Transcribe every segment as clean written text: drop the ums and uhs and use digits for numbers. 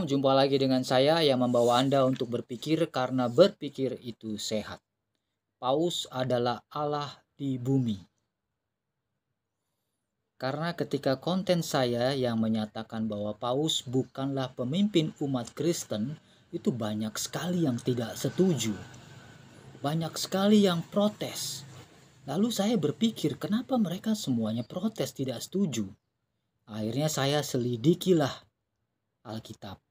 Shalom, jumpa lagi dengan saya yang membawa Anda untuk berpikir karena berpikir itu sehat. Paus adalah Allah di bumi. Karena ketika konten saya yang menyatakan bahwa Paus bukanlah pemimpin umat Kristen, itu banyak sekali yang tidak setuju. Banyak sekali yang protes. Lalu saya berpikir kenapa mereka semuanya protes tidak setuju. Akhirnya saya selidikilah Alkitab.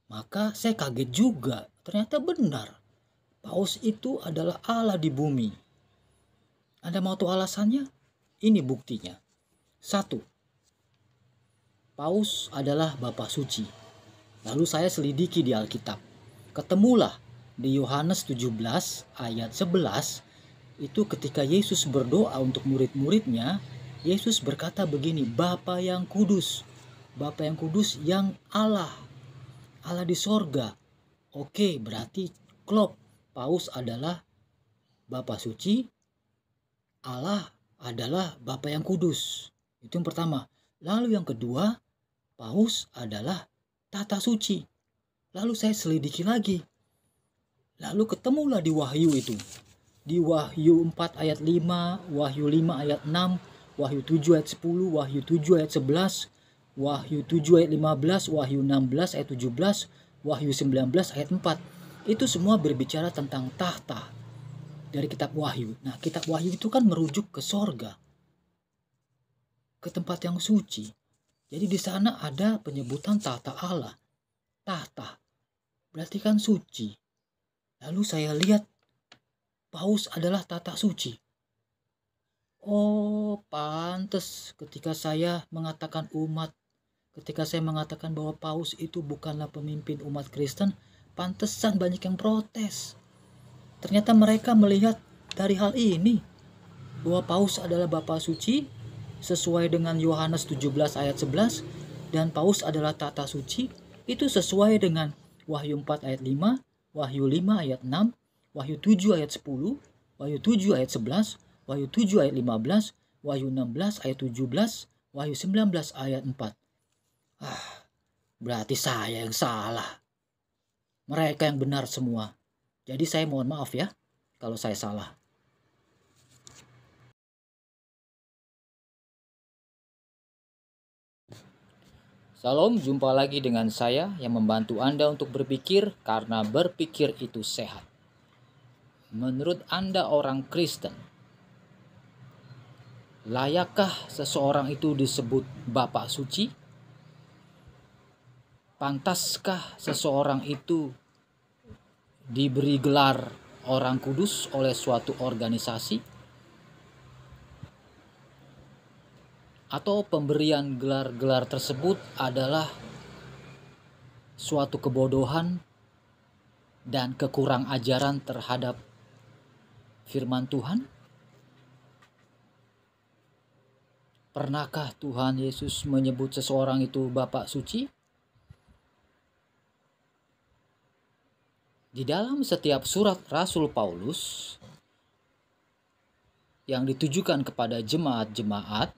Maka saya kaget juga, ternyata benar. Paus itu adalah Allah di bumi. Anda mau tahu alasannya? Ini buktinya. 1. Paus adalah Bapa Suci. Lalu saya selidiki di Alkitab. Ketemulah di Yohanes 17 ayat 11, itu ketika Yesus berdoa untuk murid-muridnya, Yesus berkata begini, Bapa yang kudus, Bapa yang kudus yang Allah di sorga. Oke, berarti klop. Paus adalah Bapa Suci, Allah adalah Bapa yang kudus. Itu yang pertama. Lalu yang kedua, Paus adalah tata suci. Lalu saya selidiki lagi. Lalu ketemulah di Wahyu itu. Di Wahyu 4 ayat 5, Wahyu 5 ayat 6, Wahyu 7 ayat 10, Wahyu 7 ayat 11, Wahyu 7 ayat 15, Wahyu 16 ayat 17, Wahyu 19 ayat 4. Itu semua berbicara tentang tahta dari kitab Wahyu. Nah, kitab Wahyu itu kan merujuk ke sorga, ke tempat yang suci. Jadi di sana ada penyebutan tahta Allah. Tahta berarti kan suci. Lalu saya lihat Paus adalah tata suci. Oh, pantes ketika saya mengatakan bahwa Paus itu bukanlah pemimpin umat Kristen, pantesan banyak yang protes. Ternyata mereka melihat dari hal ini bahwa Paus adalah Bapa Suci sesuai dengan Yohanes 17 ayat 11, dan Paus adalah tata suci itu sesuai dengan Wahyu 4 ayat 5, Wahyu 5 ayat 6, Wahyu 7 ayat 10, Wahyu 7 ayat 11, Wahyu 7 ayat 15, Wahyu 16 ayat 17, Wahyu 19 ayat 4. Berarti saya yang salah. Mereka yang benar semua. Jadi saya mohon maaf ya kalau saya salah. Salam, jumpa lagi dengan saya yang membantu Anda untuk berpikir karena berpikir itu sehat. Menurut Anda orang Kristen, layakkah seseorang itu disebut Bapa Suci? Pantaskah seseorang itu diberi gelar orang kudus oleh suatu organisasi? Atau pemberian gelar-gelar tersebut adalah suatu kebodohan dan kekurang ajaran terhadap firman Tuhan? Pernahkah Tuhan Yesus menyebut seseorang itu Bapa Suci? Di dalam setiap surat Rasul Paulus yang ditujukan kepada jemaat-jemaat,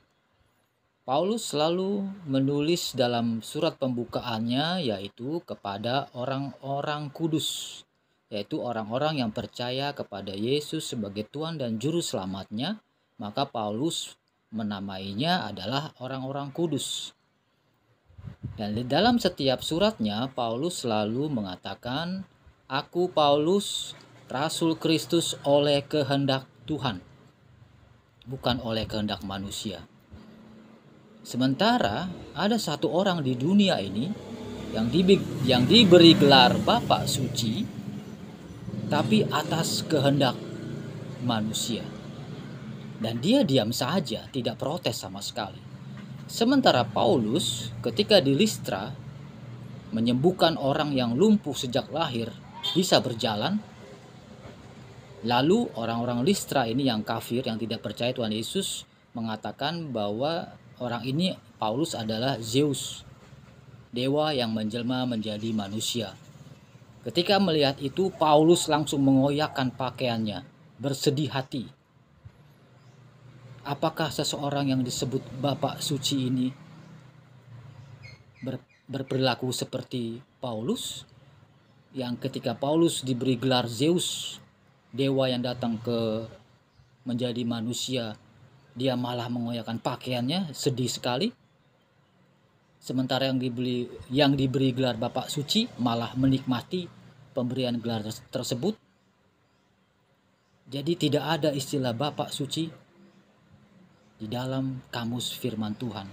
Paulus selalu menulis dalam surat pembukaannya yaitu kepada orang-orang kudus, yaitu orang-orang yang percaya kepada Yesus sebagai Tuhan dan Juru Selamatnya, maka Paulus menamainya adalah orang-orang kudus. Dan di dalam setiap suratnya Paulus selalu mengatakan, Aku Paulus, Rasul Kristus oleh kehendak Tuhan, bukan oleh kehendak manusia. Sementara ada satu orang di dunia ini yang diberi gelar Bapa Suci, tapi atas kehendak manusia. Dan dia diam saja, tidak protes sama sekali. Sementara Paulus ketika di Listra menyembuhkan orang yang lumpuh sejak lahir bisa berjalan, lalu orang-orang Listra ini yang kafir, yang tidak percaya Tuhan Yesus, mengatakan bahwa orang ini Paulus adalah Zeus, dewa yang menjelma menjadi manusia. Ketika melihat itu, Paulus langsung mengoyakkan pakaiannya, bersedih hati. Apakah seseorang yang disebut Bapa Suci ini berperilaku seperti Paulus, yang ketika Paulus diberi gelar Zeus, dewa yang datang menjadi manusia, dia malah mengoyakkan pakaiannya, sedih sekali. Sementara yang diberi gelar Bapak Suci malah menikmati pemberian gelar tersebut. Jadi tidak ada istilah Bapak Suci di dalam kamus firman Tuhan.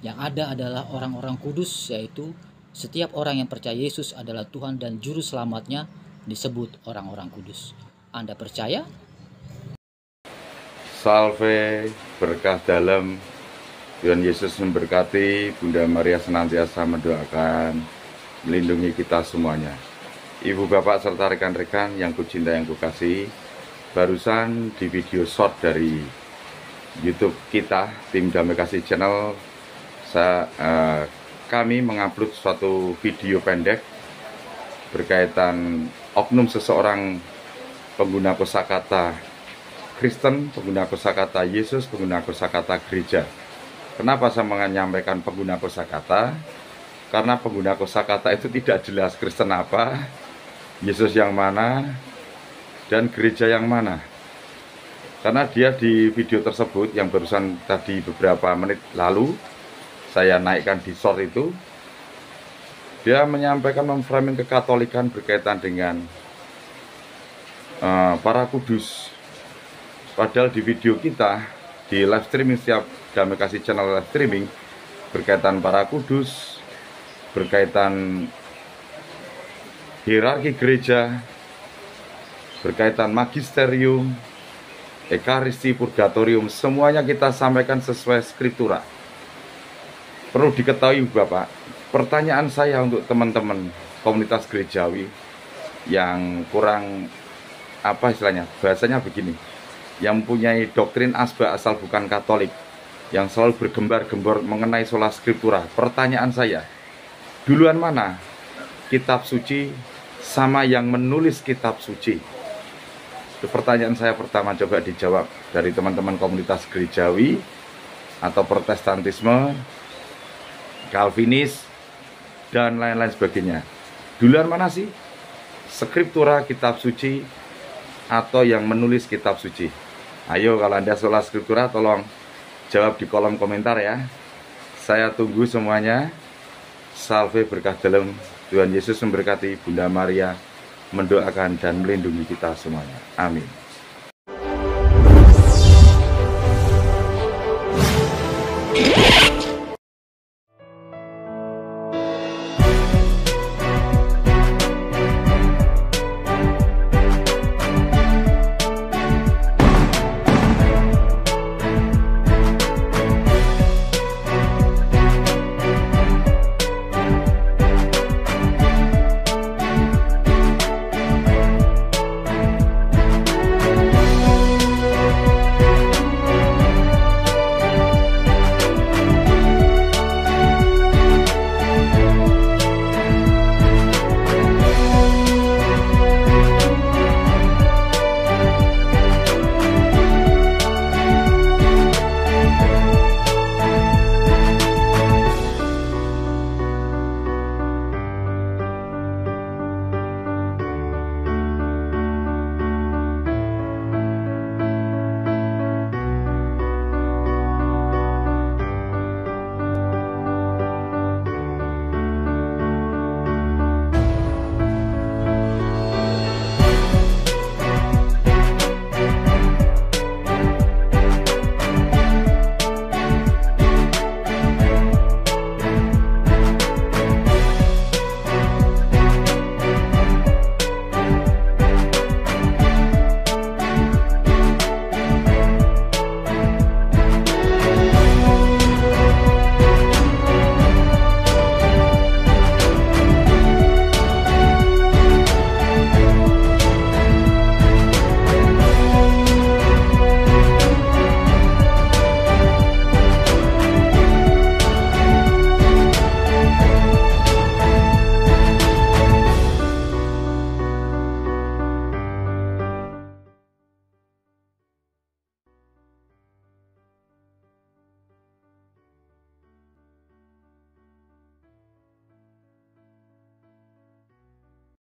Yang ada adalah orang-orang kudus, yaitu setiap orang yang percaya Yesus adalah Tuhan dan Juru Selamatnya disebut orang-orang kudus. Anda percaya? Salve, berkah dalam. Tuhan Yesus memberkati. Bunda Maria senantiasa mendoakan, melindungi kita semuanya. Ibu, Bapak, serta rekan-rekan yang kucinta, yang kukasihi, barusan di video short dari YouTube kita, tim Damai Kasih Channel, kami mengupload suatu video pendek berkaitan oknum seseorang pengguna kosakata Kristen, pengguna kosakata Yesus, pengguna kosakata gereja. Kenapa saya menyampaikan pengguna kosakata? Karena pengguna kosakata itu tidak jelas Kristen apa, Yesus yang mana, dan gereja yang mana. Karena dia di video tersebut yang barusan tadi beberapa menit lalu saya naikkan di short itu, dia menyampaikan memframing kekatolikan berkaitan dengan para kudus. Padahal di video kita, di live streaming setiap Damai Kasih Channel live streaming, berkaitan para kudus, berkaitan hierarki gereja, berkaitan magisterium, ekaristi, purgatorium, semuanya kita sampaikan sesuai skriptura. Perlu diketahui Bapak, pertanyaan saya untuk teman-teman komunitas gerejawi yang kurang, apa istilahnya, bahasanya begini, yang mempunyai doktrin asbak asal bukan Katolik, yang selalu bergembar-gembor mengenai sola skriptura. Pertanyaan saya, duluan mana kitab suci sama yang menulis kitab suci? Itu pertanyaan saya pertama, coba dijawab dari teman-teman komunitas gerejawi atau protestantisme, Calvinis, dan lain-lain sebagainya. Duluan mana sih? Skriptura kitab suci atau yang menulis kitab suci? Ayo, kalau Anda sola skriptura tolong jawab di kolom komentar ya. Saya tunggu semuanya. Salve, berkah dalam. Tuhan Yesus memberkati. Bunda Maria mendoakan dan melindungi kita semuanya. Amin.